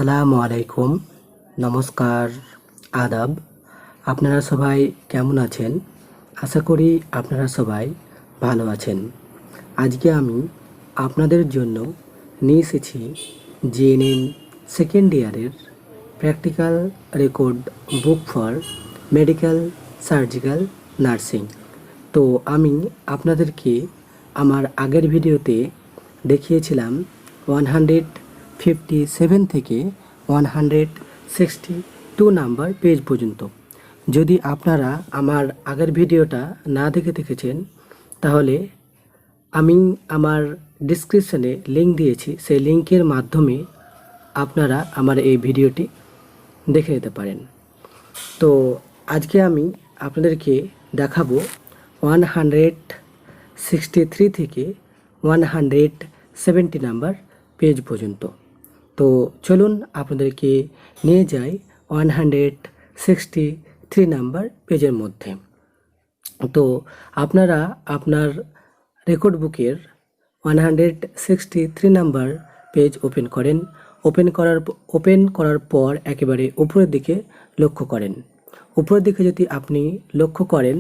আসসালামু আলাইকুম, নমস্কার, আদাব। আপনারা সবাই কেমন আছেন? আশা করি আপনারা সবাই ভালো আছেন। আজকে আমি আপনাদের জন্য নিয়ে এসেছি জিএনএম সেকেন্ড ইয়ারের practical record book for medical surgical nursing. তো আমি আপনাদেরকে আমার আগের ভিডিওতে দেখিয়েছিলাম 157 থেকে 162 নাম্বার পেজ পর্যন্ত। যদি আপনারা আমার আগের ভিডিওটা না দেখেছেন তাহলে আমি আমার ডিসক্রিপশনে লিঙ্ক দিয়েছি, সেই লিঙ্কের মাধ্যমে আপনারা আমার এই ভিডিওটি দেখে নিতে পারেন। তো আজকে আমি আপনাদেরকে দেখাবো 163 থেকে 170 নাম্বার পেজ পর্যন্ত। তো চলুন আপনাদেরকে নিয়ে যাই 163 নাম্বার পেজের মধ্যে। তো আপনারা আপনার রেকর্ড বুকের 163 নাম্বার পেজ ওপেন করেন। ওপেন করার পর একেবারে উপরের দিকে লক্ষ্য করেন। উপরের দিকে যদি আপনি লক্ষ্য করেন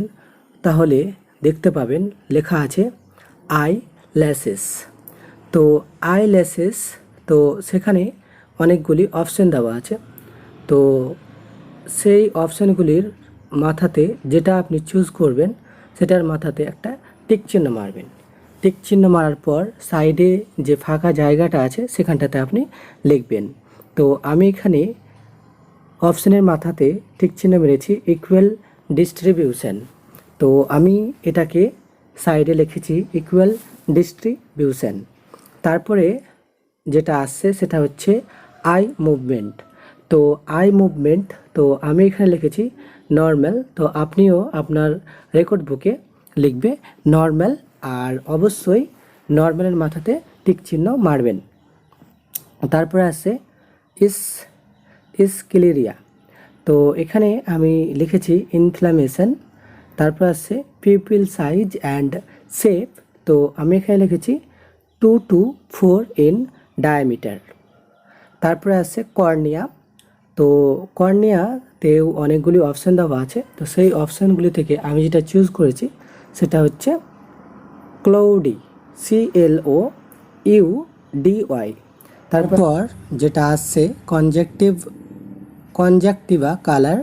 তাহলে দেখতে পাবেন লেখা আছে আই ল্যাসেস। তো আই ল্যাসেস, তো সেখানে অনেকগুলি অপশান দেওয়া আছে। তো সেই অপশানগুলির মাথাতে যেটা আপনি চুজ করবেন সেটার মাথাতে একটা টিক চিহ্ন মারবেন। টিক চিহ্ন মারার পর সাইডে যে ফাঁকা জায়গাটা আছে সেখানটাতে আপনি লিখবেন। তো আমি এখানে অপশানের মাথাতে টিক চিহ্ন মেরেছি ইকুয়াল ডিস্ট্রিবিউশন। তো আমি এটাকে সাইডে লিখেছি ইকুয়াল ডিস্ট্রিবিউশন। তারপরে যেটা আসছে সেটা হচ্ছে আই মুভমেন্ট। তো আই মুভমেন্ট, তো আমি এখানে লিখেছি নর্মাল। তো আপনিও আপনার রেকর্ড বুকে লিখবে নর্মাল, আর অবশ্যই নর্মালের মাথাতে টিক চিহ্ন মারবেন। তারপরে আসছে স্ক্লেরিয়া। তো এখানে আমি লিখেছি ইনফ্লামেশন। তারপর আসছে পিউপিল সাইজ অ্যান্ড শেপ। তো আমি এখানে লিখেছি 2 to 4 ইন ডায়ামিটার। তারপরে আসছে কর্নিয়া। তো কর্নিয়াতেও অনেকগুলি অপশান দেওয়া আছে। তো সেই অপশানগুলি থেকে আমি যেটা চুজ করেছি সেটা হচ্ছে ক্লাউডি, CLOUDY। তারপর যেটা আসছে কনজাকটিভা কালার।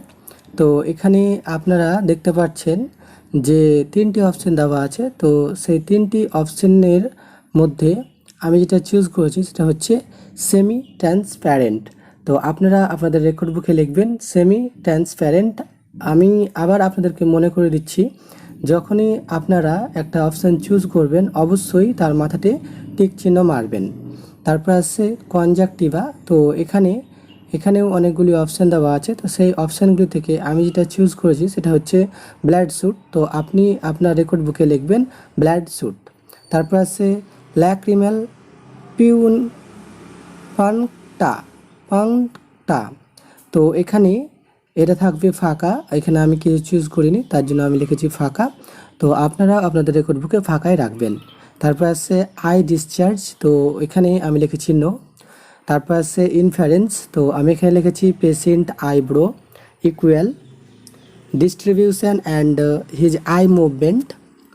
তো এখানে আপনারা দেখতে পাচ্ছেন যে 3টি অপশান দেওয়া আছে। তো সেই 3টি অপশানের মধ্যে আমি যেটা চুজ করেছি সেটা হচ্ছে সেমি ট্রান্সপ্যারেন্ট। তো আপনারা আপনাদের রেকর্ড বুকে লিখবেন সেমি ট্রান্সপ্যারেন্ট। আমি আবার আপনাদেরকে মনে করে দিচ্ছি, যখনই আপনারা একটা অপশান চুজ করবেন অবশ্যই তার মাথাতে টিক চিহ্ন মারবেন। তারপর আসছে কনজাকটিভা। তো এখানেও অনেকগুলি অপশান দেওয়া আছে। তো সেই অপশানগুলি থেকে আমি যেটা চুজ করেছি সেটা হচ্ছে ব্লাড স্যুট। তো আপনি আপনার রেকর্ড বুকে লিখবেন ব্লাড স্যুট। তারপর আছে ল্যাক্রিমাল পাংটা। তো এখানে এটা থাকবে ফাঁকা, এখানে আমি কিছু চুজ করিনি তার জন্য আমি লিখেছি ফাঁকা। তো আপনারা আপনাদের রেকর্ড বুকে ফাঁকাই রাখবেন। তারপর আছে আই ডিসচার্জ। তো এখানে আমি লিখেছি নো। তারপর আছে ইনফারেন্স। তো আমি এখানে লিখেছি patient eyebrow equal distribution and his eye movement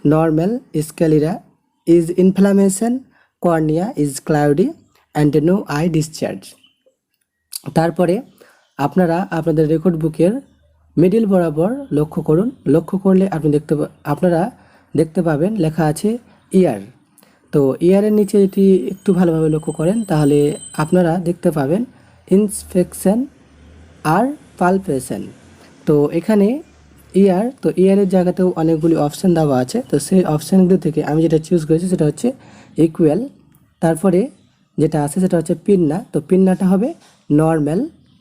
normal, sclera is inflammation, cornea is cloudy and no eye discharge. তারপরে আপনারা আপনাদের রেকর্ড বুকের মিডিল বরাবর লক্ষ্য করুন। লক্ষ্য করলে আপনারা দেখতে পাবেন লেখা আছে ইয়ার। তো ইয়ারের নিচে যদি একটু ভালোভাবে লক্ষ্য করেন তাহলে আপনারা দেখতে পাবেন ইন্সপেকশন আর পালপেশন। তো এখানে ইয়ার, তো ইয়ারের জায়গাতেও অনেকগুলি অপশান দেওয়া আছে। তো সেই অপশানগুলো থেকে আমি যেটা চুজ করেছি সেটা হচ্ছে ইকুয়াল। তারপরে যেটা আছে সেটা হচ্ছে পিন্না। তো পিন্নাটা হবে নর্মাল।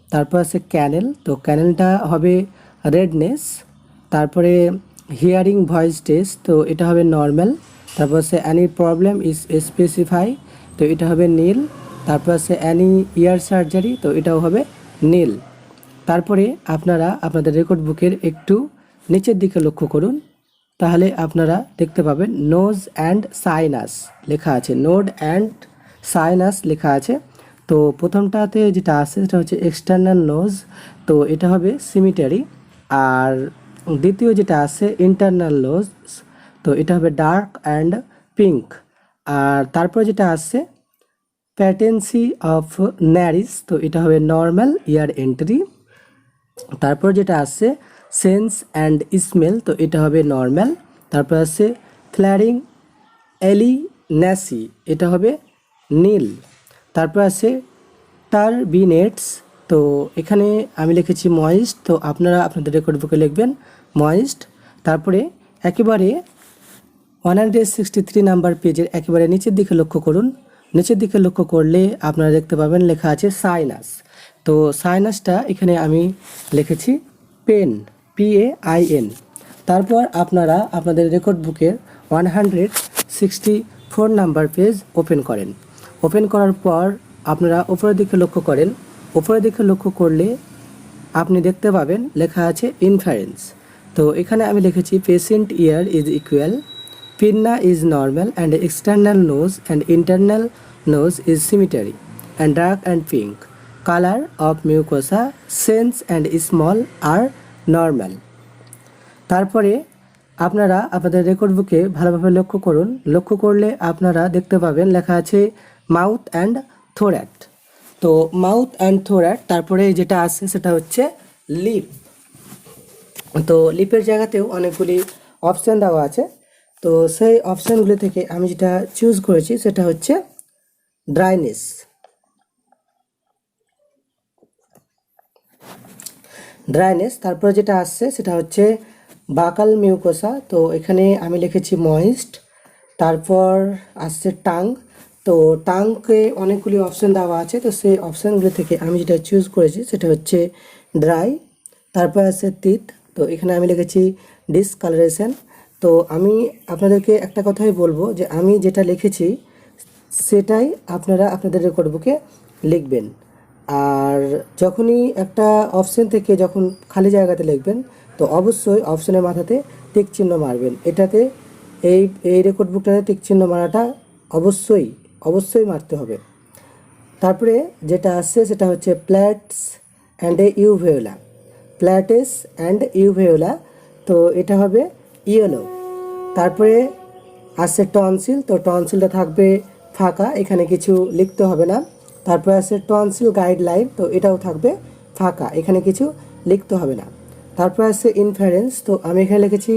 তারপর আছে ক্যানেল। তো ক্যানেলটা হবে রেডনেস। তারপরে হিয়ারিং ভয়েস টেস্ট। তো এটা হবে নর্মাল। তারপর আছে অ্যানি প্রবলেম ইজ স্পেসিফাই। তো এটা হবে নীল। তারপর আছে অ্যানি ইয়ার সার্জারি। তো এটাও হবে নীল। তারপরে আপনারা আপনাদের রেকর্ড বুকের একটু নিচের দিকে লক্ষ্য করুন, তাহলে আপনারা দেখতে পাবেন নোজ অ্যান্ড সাইনাস লেখা আছে, নোড অ্যান্ড সাইনাস লেখা আছে। তো প্রথমটাতে যেটা আছে সেটা হচ্ছে এক্সটার্নাল নোজ, তো এটা হবে সিমিটারি। আর দ্বিতীয় যেটা আছে ইন্টারনাল নোজ, তো এটা হবে ডার্ক অ্যান্ড পিঙ্ক। আর তারপর যেটা আছে প্যাটেন্সি অফ ন্যারিস, তো এটা হবে নর্মাল ইয়ার এন্ট্রি। তারপর যেটা আছে সেন্স অ্যান্ড স্মেল, তো এটা হবে নর্মাল। তারপর আছে ফ্ল্যারিং এলিন্যাসি, এটা হবে নীল। তারপর আছে টারবিনেটস, তো এখানে আমি লিখেছি ময়েস্ট, তো আপনারা আপনাদের রেকর্ড বুকে লিখবেন ময়েস্ট। তারপরে একেবারে 163 নাম্বার পেজের একেবারে নিচের দিকে লক্ষ্য করুন। নিচের দিকে লক্ষ্য করলে আপনারা দেখতে পাবেন লেখা আছে সাইনাস। তো সাইনাসটা এখানে আমি লিখেছি পেন, PAIN। তারপর আপনারা আপনাদের রেকর্ড বুকের 164 নাম্বার পেজ ওপেন করেন। ওপেন করার পর আপনারা উপরের দিকে লক্ষ্য করেন। উপরের দিকে লক্ষ্য করলে আপনি দেখতে পাবেন লেখা আছে ইনফারেন্স। তো এখানে আমি লিখেছি patient year is equal, pinna is normal and external nose and internal nose is symmetry and dark and pink. Color of mucosa, sense and small are normal. তারপরে আপনারা আপনাদের রেকর্ড বুকে ভালোভাবে লক্ষ্য করুন। লক্ষ্য করলে আপনারা দেখতে পাবেন লেখা আছে মাউথ অ্যান্ড থোরাট। তো মাউথ অ্যান্ড থোরাট, তারপরে যেটা আছে সেটা হচ্ছে লিপ। তো লিপের জায়গাতেও অনেকগুলি অপশান দেওয়া আছে। তো সেই অপশানগুলি থেকে আমি যেটা চুজ করেছি সেটা হচ্ছে ড্রাইনেস। ড্রাইনেস, তারপরে যেটা আসছে সেটা হচ্ছে বাকাল মিউকোসা, তো এখানে আমি লিখেছি ময়েস্ট। তারপর আসছে টাং, তো টাংকে অনেকগুলি অপশান দেওয়া আছে, তো সেই অপশানগুলি থেকে আমি যেটা চুজ করেছি সেটা হচ্ছে ড্রাই। তারপর আছে তিত, তো এখানে আমি লিখেছি ডিসকালারেশন। তো আমি আপনাদেরকে একটা কথাই বলবো যে আমি যেটা লিখেছি সেটাই আপনারা আপনাদের রেকর্ড বুকে লিখবেন। আর যখনই একটা অপশান থেকে যখন খালি জায়গাতে লিখবেন তো অবশ্যই অপশানের মাথাতে টিক চিহ্ন মারবেন। এটাতে এই রেকর্ড বুকটাতে টিক চিহ্ন মারাটা অবশ্যই মারতে হবে। তারপরে যেটা আসছে সেটা হচ্ছে প্ল্যাটস অ্যান্ড ইউভেওলা, প্ল্যাটেস অ্যান্ড ইউভেওলা, তো এটা হবে ইয়েলো। তারপরে আসছে টনসিল, তো টনসিলটা থাকবে ফাঁকা, এখানে কিছু লিখতে হবে না। তারপরে আছে টনসিল গাইডলাইন, তো এটাও থাকবে ফাঁকা, এখানে কিছু লিখতে হবে না। তারপরে আছে ইনফারেন্স, তো আমি এখানে লিখেছি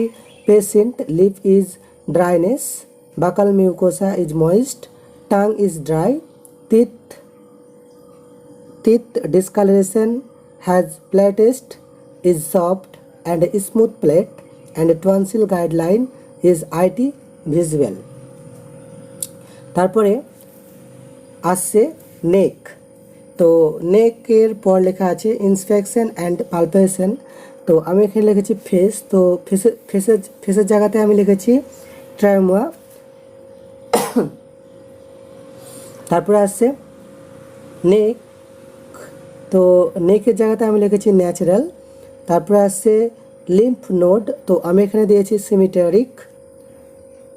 patient lip is dryness, buccal mucosa is moist, tongue is dry, teeth discoloration has plattest is soft and smooth plate and tonsil guideline is IT visual. তারপরে আসছে নেক, তো নেকের পর লেখা আছে ইন্সপেকশন অ্যান্ড পালপেশন, তো আমি এখানে লিখেছি ফেস, তো ফেসের জায়গাতে আমি লিখেছি ট্রাইমোয়া। তারপরে আসছে নেক, তো নেকের জায়গাতে আমি লিখেছি ন্যাচারাল। তারপরে আসছে লিম্ফ নোড, তো আমি এখানে দিয়েছি সিমিটারিক।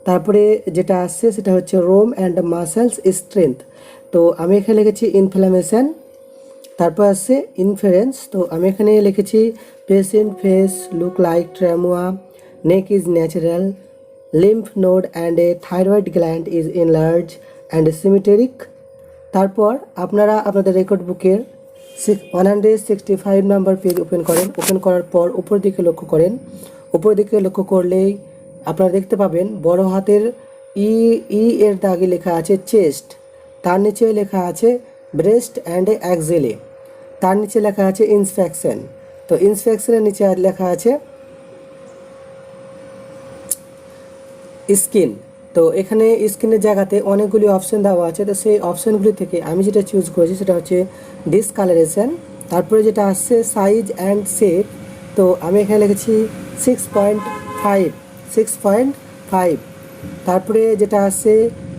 তারপরে যেটা আসছে সেটা হচ্ছে রোম অ্যান্ড মাসেলস স্ট্রেংথ, তো আমি এখানে লিখেছি ইনফ্লামেশন। তারপর আসছে ইনফারেন্স, তো আমি এখানে লিখেছি পেশেন্ট ফেস লুক লাইক ট্রামোয়া, neck is natural, lymph node and a thyroid gland is enlarge and symmetric. তারপর আপনারা আপনাদের রেকর্ড বুকের 165 নাম্বার পেজ ওপেন করেন। ওপেন করার পর উপর দিকে লক্ষ্য করেন। উপর দিকে লক্ষ্য করলেই আপনারা দেখতে পাবেন বড় হাতের ই এর দাগে লেখা আছে চেস্ট, তার নিচে লেখা আছে ব্রেস্ট অ্যান্ড অ্যাক্সিলে, তার নিচে লেখা আছে ইন্সপেকশন, তো ইন্সপেকশনের নিচে লেখা আছে স্কিন। তো এখানে স্কিনের জায়গাতে অনেকগুলি অপশান দেওয়া আছে, তো সেই অপশানগুলি থেকে আমি যেটা চুজ করেছি সেটা হচ্ছে ডিসকালারেশন। তারপরে যেটা আসছে সাইজ অ্যান্ড শেপ, তো আমি এখানে লিখেছি 6.5। তারপরে যেটা আসছে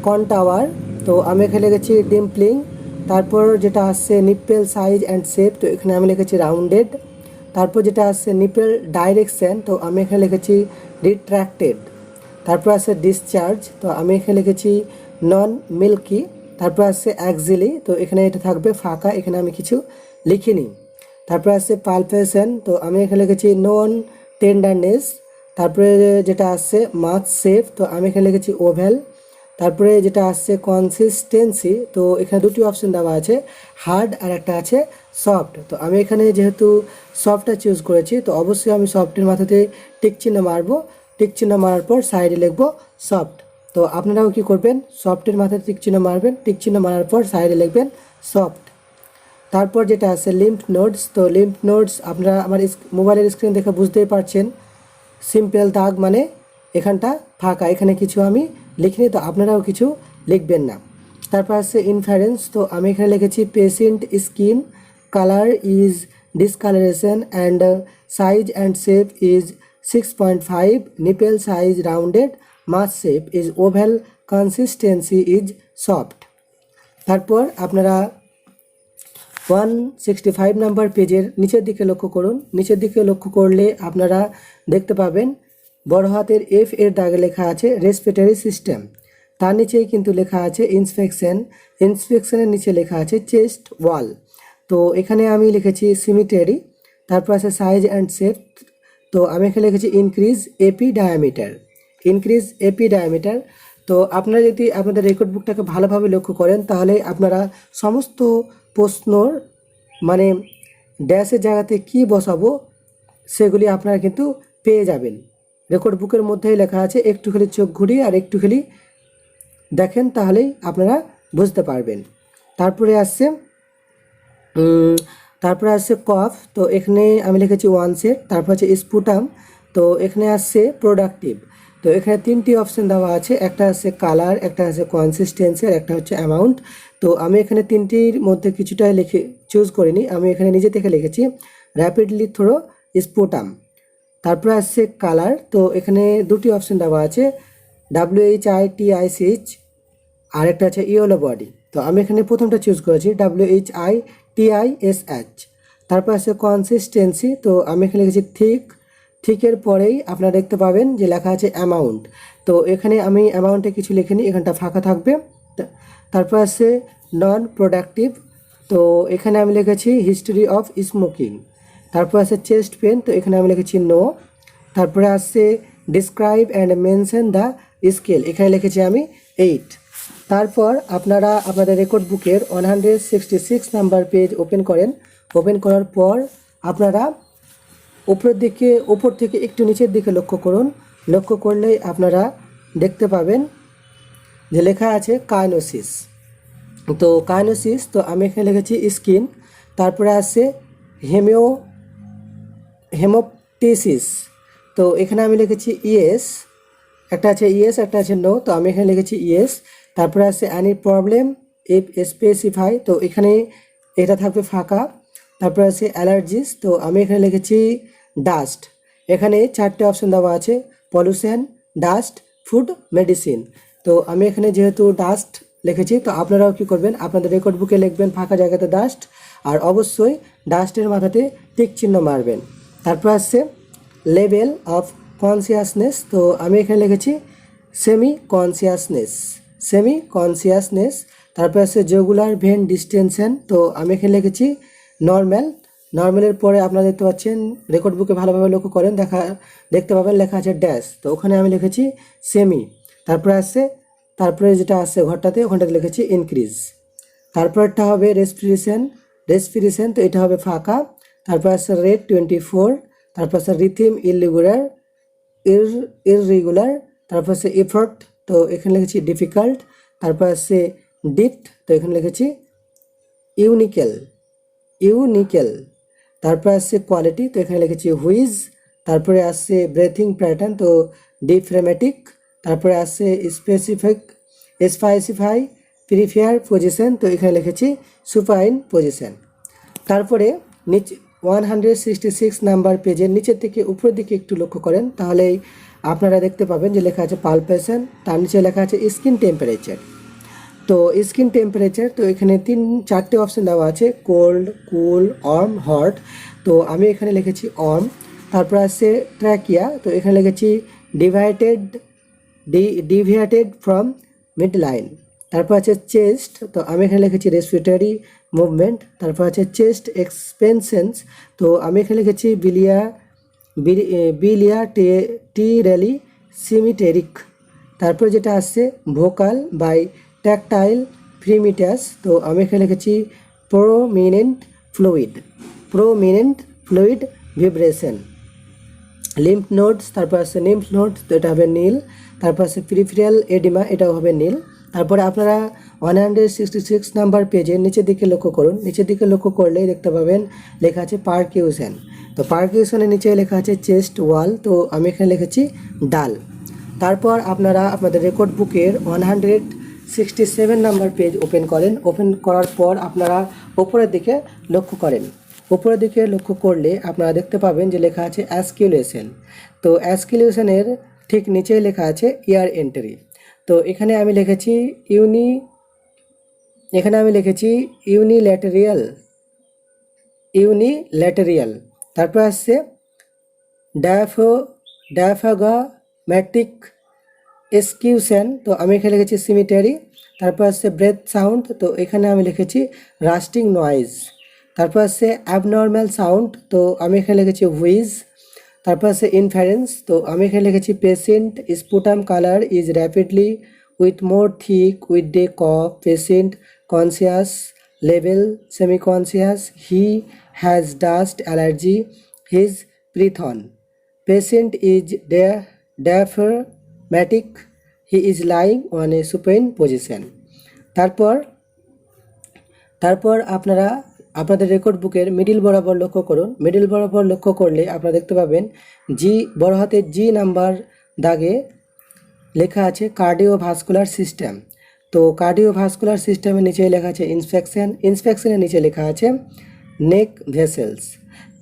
কনটাওয়ার, তো আমি এখানে লিখেছি ডিম্পলিং। তারপর যেটা আসছে নিপেল সাইজ অ্যান্ড শেপ, তো এখানে আমি লিখেছি রাউন্ডেড। তারপর যেটা আসছে নিপেল ডাইরেকশন, তো আমি এখানে লিখেছি রিট্র্যাক্টেড। তারপর আছে ডিসচার্জ, তো আমি এখানে লিখেছি নন মিল্কি। তারপর আসছে অ্যাক্সিলি, তো এখানে এটা থাকবে ফাঁকা, এখানে আমি কিছু লিখিনি। তারপরে আসছে পালপেশন, তো আমি এখানে লিখেছি নন টেন্ডারনেস। তারপরে যেটা আসছে মাছ শেপ, তো আমি এখানে লিখেছি ওভেল। তারপরে যেটা আসছে কনসিস্টেন্সি, তো এখানে দুটি অপশন দেওয়া আছে, হার্ড আর একটা আছে সফট। তো আমি এখানে যেহেতু সফটটা চুজ করেছি, তো অবশ্যই আমি সফটের মাথাতে টিক চিহ্ন মারবো। টিক চিহ্ন মারার পর সাইডে লিখবো সফট। তো আপনারাও কি করবেন, সফটের মাথায় টিক চিহ্ন মারবেন, টিক চিহ্ন মারার পর সাইডে লিখবেন সফট। তারপর যেটা আছে লিম্ফ নোডস, তো লিম্ফ নোডস আপনারা আমার মোবাইলের স্ক্রিন দেখে বুঝতেই পারছেন, সিম্পল দাগ মানে এখানটা ফাঁকা, এখানে কিছু আমি লিখিনি, তো আপনারাও কিছু লিখবেন না। তারপর আছে ইনফারেন্স, তো আমি এখানে লিখেছি patient skin colour is discolouration and size and shape is 6.5, nipple size rounded, mass shape is oval, consistency is soft. তারপর আপনারা 165 নাম্বার পেজের নিচের দিকে লক্ষ্য করুন। নিচের দিকে লক্ষ্য করলে আপনারা দেখতে পাবেন বড় হাতের এফ এর দাগে লেখা আছে রেসপিরেটরি সিস্টেম, তার নিচেই কিন্তু লেখা আছে ইন্সপেকশন, ইন্সপেকশনের নিচে লেখা আছে চেস্ট ওয়াল। তো এখানে আমি লিখেছি সিমিটারি। তারপর আছে সাইজ অ্যান্ড শেপ, তো আমি এখানে লিখেছি increase AP diameter, increase AP diameter. তো আপনারা যদি আপনাদের রেকর্ড বুকটাকে ভালোভাবে লক্ষ্য করেন, তাহলে আপনারা সমস্ত প্রশ্নর মানে ড্যাশের জায়গাতে কি বসাবো সেগুলি আপনারা কিন্তু পেয়ে যাবেন। রেকর্ড বুকের মধ্যেই লেখা আছে, একটু খালি চোখ ঘুরিয়ে আর একটু খালি দেখেন, তাহলেই আপনারা বুঝতে পারবেন। তারপরে আসছে কফ, তো এখানে আমি লিখেছি ওয়ান সেট। তারপর আছে স্পুটাম, তো এখানে আসছে প্রোডাক্টিভ। তো এখানে তিনটি অপশন দেওয়া আছে, একটা আছে কালার, একটা আছে কনসিস্টেন্সি আর একটা হচ্ছে অ্যামাউন্ট। তো আমি এখানে তিনটির মধ্যে কিছুটাই লিখে চুজ করিনি, আমি এখানে নিজে থেকে লিখেছি র্যাপিডলি থ্রো স্পুটাম। তারপরে আসছে কালার, তো এখানে দুটি অপশন দেওয়া আছে, WHITICH আর একটা আছে ইয়েলো বডি। তো আমি এখানে প্রথমটা চুজ করেছি WHITISH। তারপর আছে কনসিস্টেন্সি, তো আমি এখানে লিখেছি থিক, থিকের পরেই আপনারা দেখতে পাবেন যে লেখা আছে অ্যামাউন্ট। তো এখানে আমি অ্যামাউন্টে কিছু লিখিনি, এখানটা ফাঁকা থাকবে। তারপর আছে নন প্রোডাক্টিভ, তো এখানে আমি লিখেছি হিস্ট্রি অফ স্মোকিং। তারপর আছে চেস্ট পেন, তো এখানে আমি লিখেছি নো। তারপরে আসছে describe and mention the scale, এখানে লিখেছি আমি 8। তারপর আপনারা আপনাদের রেকর্ড বুকের 166 নাম্বার পেজ ওপেন করেন। ওপেন করার পর আপনারা উপর থেকে একটু নিচের দিকে লক্ষ্য করুন। লক্ষ্য করলেই আপনারা দেখতে পাবেন যে লেখা আছে কাইনোসিস। তো কাইনোসিস, তো আমি এখানে লিখেছি স্কিন। তারপরে আছে হেমোপটিসিস, তো এখানে আমি লিখেছি ইয়েস, একটা আছে ইয়েস একটা আছে নো, তো আমি এখানে লিখেছি ইয়েস। তারপরে আছে অ্যানি প্রবলেম ইফ স্পেসিফাই, তো এখানে এটা থাকবে ফাঁকা। তারপরে আছে অ্যালার্জিস, তো আমি এখানে লিখেছি ডাস্ট। এখানে চারটে অপশন দেওয়া আছে, পলিউশন, ডাস্ট, ফুড, মেডিসিন। তো আমি এখানে যেহেতু ডাস্ট লিখেছি, তো আপনারাও কি করবেন, আপনাদের রেকর্ড বুকে লিখবেন ফাঁকা জায়গাতে ডাস্ট, আর অবশ্যই ডাস্টের মাথাতে টিক চিহ্ন মারবেন। তারপর আসছে লেভেল অফ কনসিয়াসনেস, তো আমি এখানে লিখেছি সেমি কনসিয়াসনেস, সেমি কনসিয়াসনেস। তারপর আছে জুগুলার ভেন ডিস্টেনশন, তো আমি এখানে লিখেছি নর্মাল। নর্মালের পরে আপনারা দেখতে পাচ্ছেন, রেকর্ড বুকে ভালোভাবে লক্ষ্য করেন, দেখতে পাবেন লেখা আছে ড্যাশ, তো ওখানে আমি লিখেছি সেমি। তারপরে যেটা আছে ঘরটাতে, ওখানটাতে লিখেছি ইনক্রিজ। তারপরটা হবে রেসপিরেশন, রেসপিরেশন, তো এটা হবে ফাঁকা। তারপর আছে রেট 24। তারপর আছে রিথিম ইররেগুলার। তারপর আছে এফর্ট, তো এখানে লিখেছি ডিফিকাল্ট। তারপর আছে ডিপথ, তো এখানে লিখেছি ইউনিকেল। তারপর আসছে কোয়ালিটি, তো এখানে লিখেছি হুইজ। তারপরে আসছে ব্রেথিং প্যাটার্ন, তো ডিফ্রেমেটিক। তারপরে আসছে স্পেসিফাই প্রিফেয়ার পজিশন, তো এখানে লিখেছি সুপাইন পজিশন। তারপরে নিচে 166 নাম্বার পেজের নিচের থেকে উপরের দিকে একটু লক্ষ্য করেন, তাহলেই আপনারা দেখতে পাবেন যে লেখা আছে পালপেশন, তার নিচে লেখা আছে স্কিন টেম্পারেচার। তো স্কিন টেম্পারেচার, তো এখানে চারটে অপশন দেওয়া আছে, কোল্ড, কুল, ওয়ার্ম, হট। তো আমি এখানে লিখেছি ওয়ার্ম। তারপর আছে ট্র্যাকিয়া, তো এখানে লিখেছি ডিভিয়েটেড ফ্রম মিড লাইন। তারপর আছে চেস্ট, তো আমি এখানে লিখেছি রেসপিরেটরি মুভমেন্ট। তারপর আছে চেস্ট এক্সপেনশনস, তো আমি এখানে লিখেছি বিলিয়া টি রেলি সিমিটেরিক। তারপর যেটা আসছে ভোকাল বাই ট্যাকটাইল প্রিমিটাস, তো আমি এখানে লিখেছি প্রোমিনেন্ট ফ্লুইড ভিব্রেশন। লিম্ফ নোডস, তারপর আছে লিম্ফ নোডস, তো এটা হবে নীল। তারপর আছে প্রিফেরিয়াল এডিমা, এটাও হবে নীল। তারপরে আপনারা 166 নাম্বার পেজের নিচের দিকে লক্ষ্য করুন। নিচের দিকে লক্ষ্য করলেই দেখতে পাবেন লেখা আছে পারকিউশন। তো পারকিউশনের নিচে লেখা আছে চেস্ট ওয়াল, তো আমি এখানে লিখেছি ডাল। তারপর আপনারা আপনাদের রেকর্ড বুকের 167 নাম্বার পেজ ওপেন করেন। ওপেন করার পর আপনারা ওপরের দিকে লক্ষ্য করেন। উপরের দিকে লক্ষ্য করলে আপনারা দেখতে পাবেন যে লেখা আছে অ্যাসকিউলেশন। তো অ্যাসকিউলেশনের ঠিক নিচেই লেখা আছে ইয়ার এন্ট্রি। তো এখানে আমি লিখেছি ইউনিল্যাটেরিয়াল। তারপর আসছে ডায়াফ্রাগম্যাটিক এক্সকিউশন, তো আমি এখানে লিখেছি সিমিটারি। তারপর আসছে ব্রেথ সাউন্ড, তো এখানে আমি লিখেছি রাস্টিং নয়েজ। তারপর আছে অ্যাবনর্ম্যাল সাউন্ড, তো আমি এখানে লিখেছি হুইজ। তারপর আছে ইনফারেন্স, তো আমি এখানে লিখেছি patient sputum colour is rapidly with more thick with day cough, patient conscious level semi conscious, he has dust allergy, his breath on, patient is diaphragmatic, he is lying on a supine position. তারপর আপনারা আপনাদের record বুকের middle বরাবর লক্ষ্য করুন। Middle বরাবর লক্ষ্য করলে আপনারা দেখতে পাবেন বড় হাতের জি নাম্বার দাগে লেখা আছে কার্ডিওভাস্কুলার সিস্টেম। তো কার্ডিওভাস্কুলার সিস্টেমের নিচে লেখা আছে ইন্সপেকশনের নিচে লেখা আছে নেক ভেসেলস।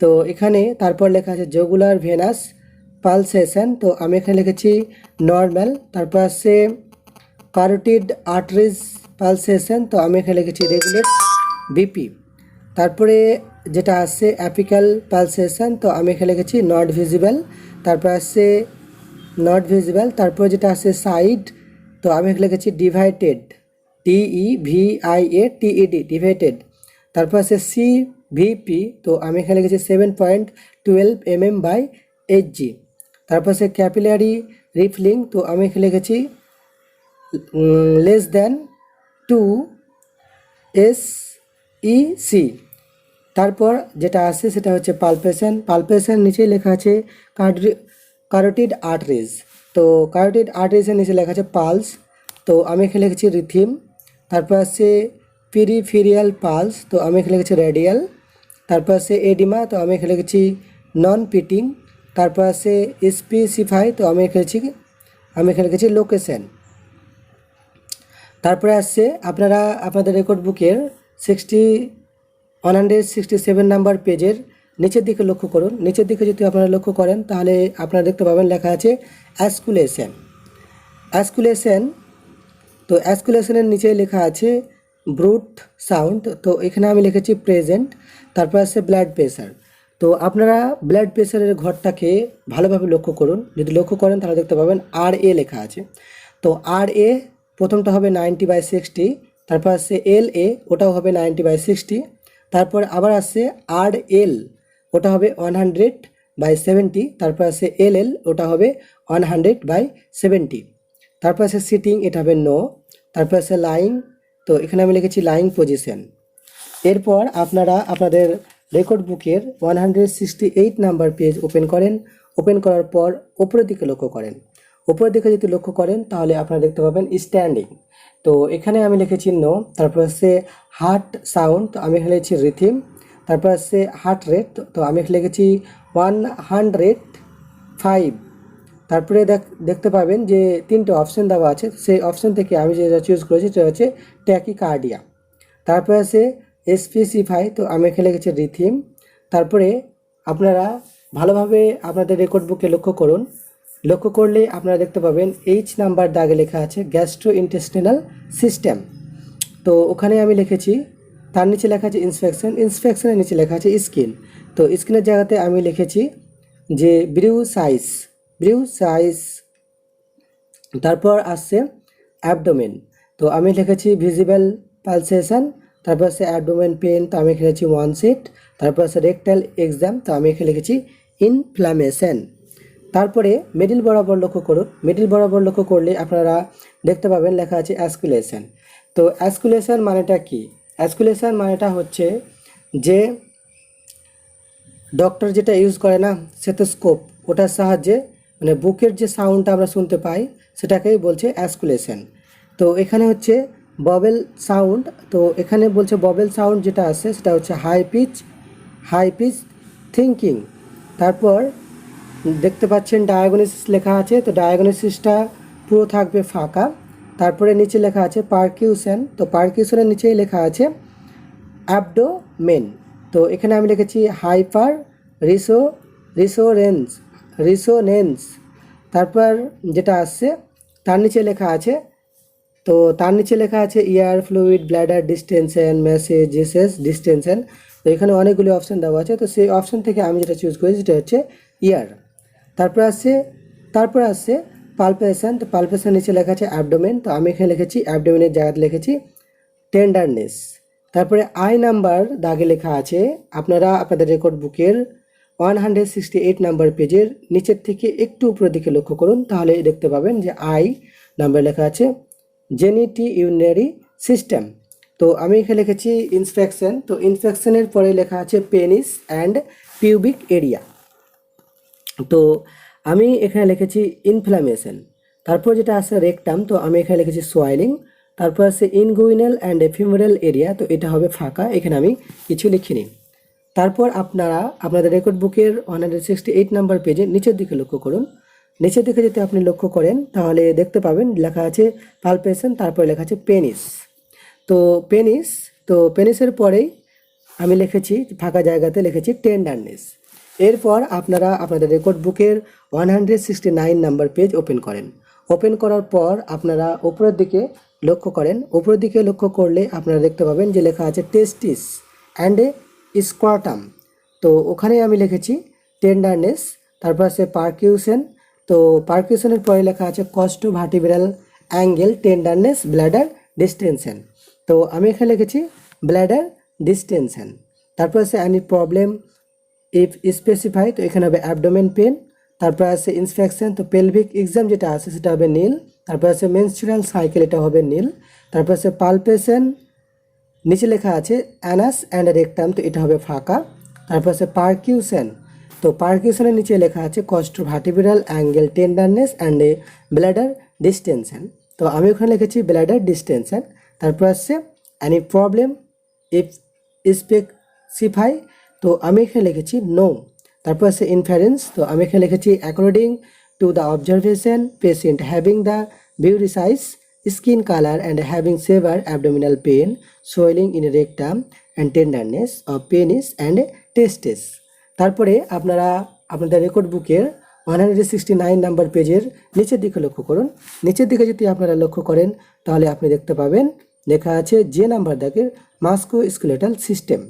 তো এখানে তারপর লেখা আছে জগুলার ভেনাস পালসেশন, তো আমি এখানে লিখেছি নর্মাল। তারপর আছে কারোটিড আর্টারিজ পালসেশন, তো আমি এখানে লিখেছি রেগুলেট বিপি। তারপরে যেটা আসছে অ্যাপিক্যাল পালসেশন, তো আমি এখানে লিখেছি নট ভিজিবল। তারপর আসছে নট ভিজিবল। তারপর যেটা আসছে সাইড, তো আমি এখানে লিখেছি ডিভাইটেড, DEVIATED ডিভাইটেড। তারপর আছে CVP, তো আমি এখানে লিখেছি 7.12 mm/Hg। তারপর আছে ক্যাপিলারি রিফিলিং, তো আমি এখানে লিখেছি লেস দ্যান 2 SEC। তারপর যেটা আসছে সেটা হচ্ছে পালপেশন নিচেই লেখা আছে কারোটিড আর্টারিজ, তো কারোটিড আর্টারিজের নিচে লেখা আছে পালস, তো আমি এখানে লিখেছি রিথিম। তারপর আছে পেরিফেরিয়াল পালস, তো আমি এখানে লিখেছি রেডিয়াল। তারপর আছে এডিমা, তো আমি এখানে লিখেছি নন পিটিং। তারপর আছে স্পেসিফাই, তো আমি এখানে লিখেছি লোকেশন। তারপরে আসছে আপনারা আপনাদের রেকর্ড বুকের 167 নাম্বার পেজের নিচের দিকে লক্ষ্য করুন। নিচের দিকে যদি আপনারা লক্ষ্য করেন তাহলে আপনারা দেখতে পাবেন লেখা আছে অ্যাসকুলেশন। তো অ্যাসকুলেশনের নিচে লেখা আছে ব্রুট সাউন্ড, তো এখানে আমি লিখেছি প্রেজেন্ট। তারপর আছে ব্লাড প্রেশার, তো আপনারা ব্লাড প্রেশারের ঘরটাকে ভালোভাবে লক্ষ্য করুন। যদি লক্ষ্য করেন তাহলে দেখতে পাবেন RA লেখা আছে। তো RA প্রথমটা হবে 90/60, তারপর আসছে LA, ওটাও হবে 90/60। তারপর আবার আসছে RL, ওটা হবে 100/70। তারপর আছে LL, ওটা হবে 100/70। তারপর আছে সিটিং, এটা হবে নো। তারপর আছে লাইং, তো এখানে আমি লিখেছি লাইং পজিশন। এরপর আপনারা আপনাদের রেকর্ড বুকের 168 নাম্বার পেজ ওপেন করেন। ওপেন করার পর উপরের দিকে লক্ষ্য করেন। উপরের দিকে যদি লক্ষ্য করেন তাহলে আপনারা দেখতে পাবেন স্ট্যান্ডিং, তো এখানে আমি লিখেছি নো। তারপর হচ্ছে হার্ট সাউন্ড, তো আমি এখানে লিখেছি রিথিম। তারপর হচ্ছে হার্ট রেট, তো আমি এখানে লিখেছি 105। তারপরে দেখতে পাবেন যে 3টে অপশন দেওয়া আছে, সেই অপশন থেকে আমি যেটা চুজ করেছি সেটা হচ্ছে ট্যাকিকার্ডিয়া। তারপরে আছে স্পেসিফাই, তো আমি এখানে লিখেছি রিথিম। তারপরে আপনারা ভালোভাবে আপনাদের রেকর্ড বুকে লক্ষ্য করুন। লক্ষ্য করলে আপনারা দেখতে পাবেন H নাম্বার দাগে লেখা আছে গ্যাস্ট্রো ইন্টেস্টিনাল সিস্টেম, তো ওখানে আমি লিখেছি, তার নিচে লেখা আছে ইন্সপেকশনের নিচে লেখা আছে স্কিন, তো স্কিনের জায়গাতে আমি লিখেছি যে ব্রিউ সাইজ। তারপর আসছে অ্যাবডোমেন, তো আমি লিখেছি ভিজিবল পালসেশন, তারপর আছে অ্যাবডোমেন পেন, তো আমি লিখেছি ওয়ানসিট, তারপর আছে রেকটাল এক্সাম, তো আমি এখানে লিখেছি ইনফ্লামেশন। তারপরে মিডিল বরাবর লক্ষ্য করুন, মিডিল বরাবর লক্ষ্য করলে আপনারা দেখতে পাবেন লেখা আছে অ্যাসকুলেশন। তো অ্যাসকুলেশন মানেটা কি? অ্যাসকুলেশন মানেটা হচ্ছে যে ডক্টর যেটা ইউজ করে না স্টেথোস্কোপ, ওটার সাহায্যে মানে বুকের যে সাউন্ডটা আমরা শুনতে পাই সেটাকেই বলছে অ্যাসকুলেশন। তো এখানে হচ্ছে ববেল সাউন্ড, তো এখানে বলছে ববেল সাউন্ড যেটা আছে সেটা হচ্ছে হাই পিচ থিঙ্কিং। তারপর দেখতে পাচ্ছেন ডায়াগনোসিস লেখা আছে, তো ডায়াগনোসিসটা পুরো থাকবে ফাঁকা। তারপরে নিচে লেখা আছে পারকিউশন, তো পারকিউশনের নিচেই লেখা আছে অ্যাবডোমেন। তো এখানে আমি লিখেছি হাইপার রিসোরেন্স রিসোনেন্স। তারপর যেটা আসছে তার নিচে লেখা আছে, তো তার নিচে লেখা আছে ear fluid bladder distension messages distension. তো এখানে অনেকগুলি অপশান দেওয়া আছে, তো সেই অপশান থেকে আমি যেটা চুজ করেছি সেটা হচ্ছে ইয়ার। তারপর আসছে পালপেশন, তো পালপেশন নিচে লেখা আছে অ্যাবডোমেন, তো আমি এখানে লিখেছি অ্যাবডোমেনের জায়গাতে লিখেছি টেন্ডারনেস। তারপরে আই নাম্বার দাগে লেখা আছে, আপনারা আপনাদের রেকর্ড বুকের 168 নাম্বার পেজের নিচের থেকে একটু উপরের দিকে লক্ষ্য করুন, তাহলে দেখতে পাবেন যে আই নাম্বার লেখা আছে জেনিটি ইউরিনারি সিস্টেম। তো আমি এখানে লিখেছি ইন্সপেকশন, তো ইন্সপেকশনের পরে লেখা আছে পেনিস অ্যান্ড পিউবিক এরিয়া। তো আমি এখানে লিখেছি ইনফ্লামেশন। তারপর যেটা আছে রেকটাম, তো আমি এখানে লিখেছি সোয়াইলিং। তারপর আছে ইনগুইনাল অ্যান্ড ফিমোরাল এরিয়া, তো এটা হবে ফাঁকা, এখানে আমি কিছু লিখিনি। তারপর আপনারা আপনাদের রেকর্ড বুকের 168 নাম্বার পেজে নিচের দিকে লক্ষ্য করুন। নিচের দিকে যদি আপনি লক্ষ্য করেন তাহলে দেখতে পাবেন লেখা আছে পালপেশন, তারপরে লেখা আছে পেনিস। তো পেনিসের পরেই আমি লিখেছি ফাঁকা জায়গাতে লিখেছি টেন্ডারনেস। এরপর আপনারা আপনাদের রেকর্ড বুকের 169 নাম্বার পেজ ওপেন করেন। ওপেন করার পর আপনারা উপরের দিকে লক্ষ্য করেন, উপরের দিকে লক্ষ্য করলে আপনারা দেখতে পাবেন যে লেখা আছে টেস্টিস অ্যান্ড স্কোয়াটাম। তো ওখানে আমি লিখেছি টেন্ডারনেস। তারপর আছে পারকিউশন, তো পারকিউশনের পরে লেখা আছে costovertebral angle tenderness bladder distension. তো আমি এখানে লিখেছি ব্ল্যাডার ডিস্টেনশন। তারপর আছে অ্যানি প্রবলেম ইফ স্পেসিফাই, তো এখানে হবে অ্যাবডোমেন পেন। তারপর আছে ইন্সপেকশন, তো পেলভিক এক্সাম যেটা আছে সেটা হবে নীল। তারপর আছে মেনস্ট্রুয়াল সাইকেল, এটা হবে নীল। তারপর আছে পালপেশন, নিচে লেখা আছে অ্যানাস অ্যান্ড রেকটাম, তো এটা হবে ফাঁকা। তারপর আছে পারকিউশন, তো পারকিউশনের নিচে লেখা আছে costovertebral angle tenderness and bladder distension, তো আমি ওখানে লিখেছি ব্ল্যাডার ডিস্টেনশন। তারপর আসছে অ্যানি প্রবলেম ইফ স্পেসিফাই, তো আমি এখানে লিখেছি নো। তারপর আছে ইনফারেন্স, তো আমি এখানে লিখেছি according to the observation patient having the বিউরিসাইজ skin color and having severe abdominal pain, swelling in rectum and tenderness of penis and testes। তারপরে আপনারা আপনাদের রেকর্ড বুকের 169 নাম্বার পেজের নিচের দিকে লক্ষ্য করুন। নিচের দিকে যদি আপনারা লক্ষ্য করেন তাহলে আপনি দেখতে পাবেন লেখা আছে যে নাম্বার দাগের মাস্কুলোস্কেলেটাল সিস্টেম।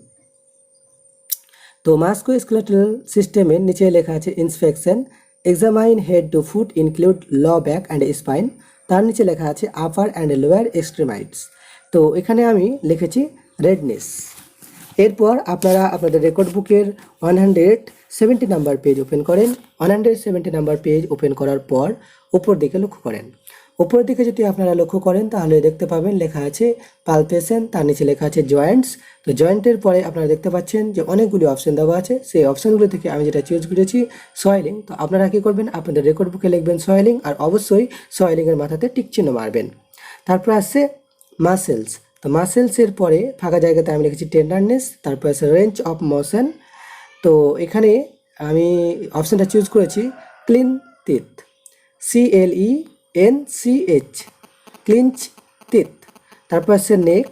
তো মাস্কুলোস্কেলেটাল সিস্টেমের নিচে লেখা আছে inspection, examine head to foot include low back and spine. তার নিচে লেখা আছে আপার অ্যান্ড লোয়ার এক্সট্রিমাইটস, তো এখানে আমি লিখেছি রেডনেস। এরপর আপনারা আপনাদের রেকর্ড বুকের 170 নাম্বার পেজ ওপেন করেন। 170 নাম্বার পেজ ওপেন করার পর উপর দিকে লক্ষ্য করেন। উপরের দিকে যদি আপনারা লক্ষ্য করেন তাহলে দেখতে পাবেন লেখা আছে পালপেশন, তার নিচে লেখা আছে জয়েন্টস। তো জয়েন্টের পরে আপনারা দেখতে পাচ্ছেন যে অনেকগুলি অপশন দেওয়া আছে, সেই অপশনগুলো থেকে আমি যেটা চুজ করেছি সয়েলিং। তো আপনারা কি করবেন, আপনাদের রেকর্ড বুকে লিখবেন সয়েলিং, আর অবশ্যই সয়েলিংয়ের মাথাতে টিক চিহ্ন মারবেন। তারপর আসছে মাসেলস, তো মাসেলসের পরে ফাঁকা জায়গাতে আমি লিখেছি টেন্ডারনেস। তারপর আছে রেঞ্জ অফ মোশন, তো এখানে আমি অপশানটা চুজ করেছি clean teeth, CLENCH, clinch teeth. তারপর আছে নেক,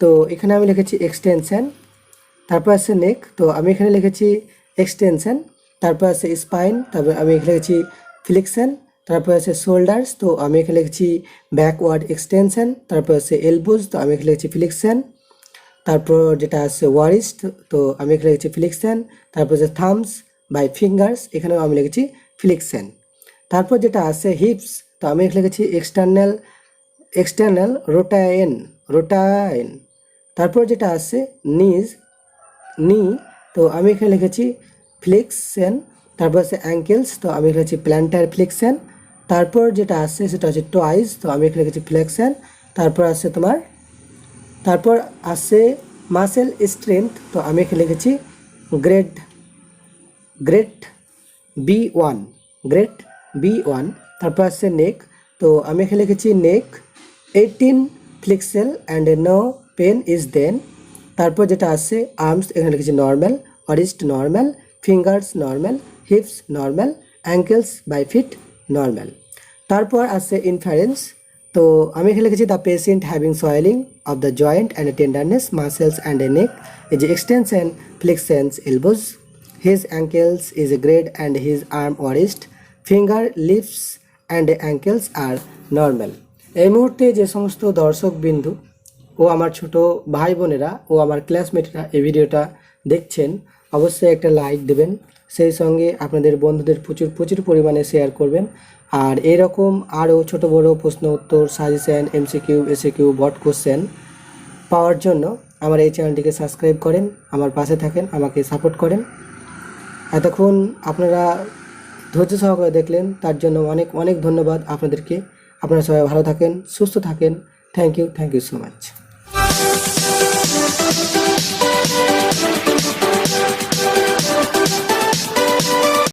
তো এখানে আমি লিখেছি এক্সটেনশন। তারপর আছে নেক, তো আমি এখানে লিখেছি এক্সটেনশন। তারপর আছে স্পাইন, তারপর আমি এখানে লিখেছি ফ্লেক্সন। তারপর আছে শোল্ডার্স, তো আমি এখানে লিখেছি ব্যাকওয়ার্ড এক্সটেনশন। তারপর আছে এলবোজ, তো আমি এখানে লিখেছি ফ্লেক্সন। তারপর যেটা আছে ওয়ারিস্ট, তো আমি এখানে লিখেছি ফ্লেক্সন। তারপর আছে থামস বাই ফিঙ্গার্স, এখানেও আমি লিখেছি ফ্লেক্সন। তারপর যেটা আছে হিপস, তো আমি এখানে লিখেছি এক্সটার্নাল এক্সটার্নাল রোটায়েন। তারপর যেটা আছে নি, তো আমি এখানে লিখেছি ফ্লেক্সেন। তারপর আছে অ্যাঙ্কেলস, তো আমি লিখেছি প্ল্যান্টার ফ্লেক্সেন। তারপর যেটা আছে সেটা হচ্ছে টয়েস, তো আমি এখানে লিখেছি ফ্লেক্সেন। তারপর আছে মাসেল স্ট্রেংথ, তো আমি এখানে লিখেছি গ্রেড B1, গ্রেড B1। তারপর আছে নেক, তো আমি এখানে লিখেছি neck 18 flexible and no pain is then. তারপর যেটা আছে আর্মস, এখানে লিখেছি normal, wrist normal, fingers normal, hips normal, ankles by feet normal. তারপর আছে ইনফারেন্স, তো আমি এখানে লিখেছি the patient having swelling of the joint and tenderness muscles and a neck, এই যে extension flexions elbows, his ankles is a grade and his arm or wrist, finger, lips and ankles are normal। এই মুহূর্তে যে সমস্ত দর্শক বিন্দু ও আমার ছোট ভাই বোনেরা ও আমার ক্লাসমেটরা এই ভিডিওটা দেখছেন, অবশ্যই একটা লাইক দেবেন, সেই সঙ্গে আপনাদের বন্ধুদের প্রচুর পরিমাণে শেয়ার করবেন। আর এরকম আরও ছোট বড় প্রশ্ন উত্তর, সাজেশন, এমসিকিউ, এসিকিউ, বট কোশ্চেন পাওয়ার জন্য আমার এই চ্যানেলটিকে সাবস্ক্রাইব করেন, আমার পাশে থাকেন, আমাকে সাপোর্ট করেন। এতক্ষণ আপনারা ধৈর্য সহকারে দেখলেন, তার জন্য অনেক অনেক ধন্যবাদ আপনাদেরকে। আপনারা সবাই ভালো থাকেন, সুস্থ থাকেন। Thank you so much.